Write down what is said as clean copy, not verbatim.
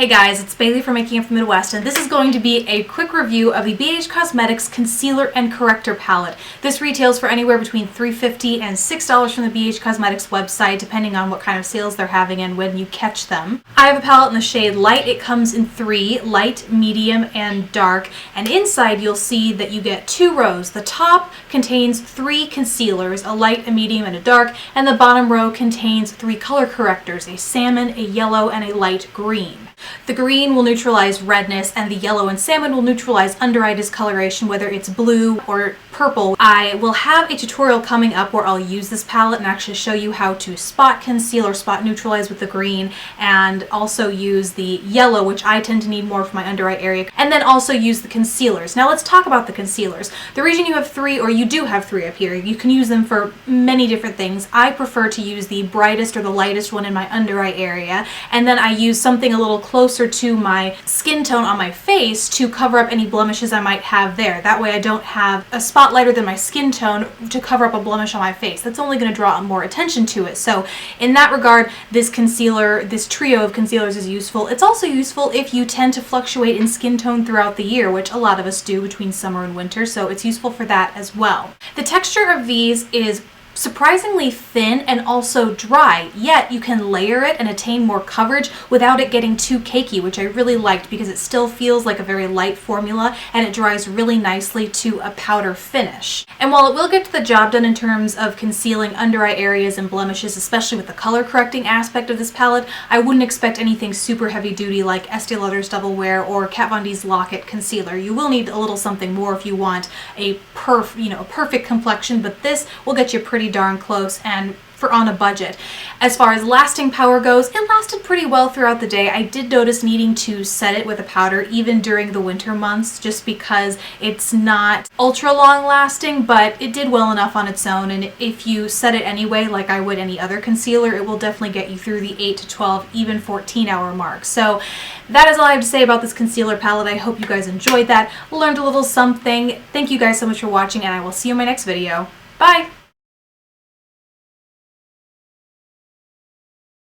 Hey guys, it's Bailey from Making Up the Midwest, and this is going to be a quick review of the BH Cosmetics Concealer and Corrector Palette. This retails for anywhere between $3.50 and $6 from the BH Cosmetics website, depending on what kind of sales they're having and when you catch them. I have a palette in the shade Light. It comes in three: light, medium, and dark. And inside you'll see that you get two rows. The top contains three concealers, a light, a medium, and a dark, and the bottom row contains three color correctors, a salmon, a yellow, and a light green. The green will neutralize redness, and the yellow and salmon will neutralize under-eye discoloration, whether it's blue or purple. I will have a tutorial coming up where I'll use this palette and actually show you how to spot conceal or spot neutralize with the green, and also use the yellow, which I tend to need more for my under-eye area, and then also use the concealers. Now let's talk about the concealers. The reason you have three, or you do have three up here, you can use them for many different things. I prefer to use the brightest or the lightest one in my under-eye area, and then I use something a little closer to my skin tone on my face to cover up any blemishes I might have there. That way I don't have a spot lighter than my skin tone to cover up a blemish on my face. That's only going to draw more attention to it. So in that regard, this concealer, this trio of concealers is useful. It's also useful if you tend to fluctuate in skin tone throughout the year, which a lot of us do between summer and winter, so it's useful for that as well. The texture of these is surprisingly thin and also dry, yet you can layer it and attain more coverage without it getting too cakey, which I really liked because it still feels like a very light formula and it dries really nicely to a powder finish. And while it will get the job done in terms of concealing under eye areas and blemishes, especially with the color correcting aspect of this palette, I wouldn't expect anything super heavy duty like Estee Lauder's Double Wear or Kat Von D's Lock-It concealer. You will need a little something more if you want a perfect complexion, but this will get you pretty darn close and for on a budget. As far as lasting power goes, it lasted pretty well throughout the day. I did notice needing to set it with a powder even during the winter months just because it's not ultra long lasting, but it did well enough on its own, and if you set it anyway like I would any other concealer, it will definitely get you through the 8 to 12, even 14-hour mark. So that is all I have to say about this concealer palette. I hope you guys enjoyed that, learned a little something. Thank you guys so much for watching, and I will see you in my next video. Bye!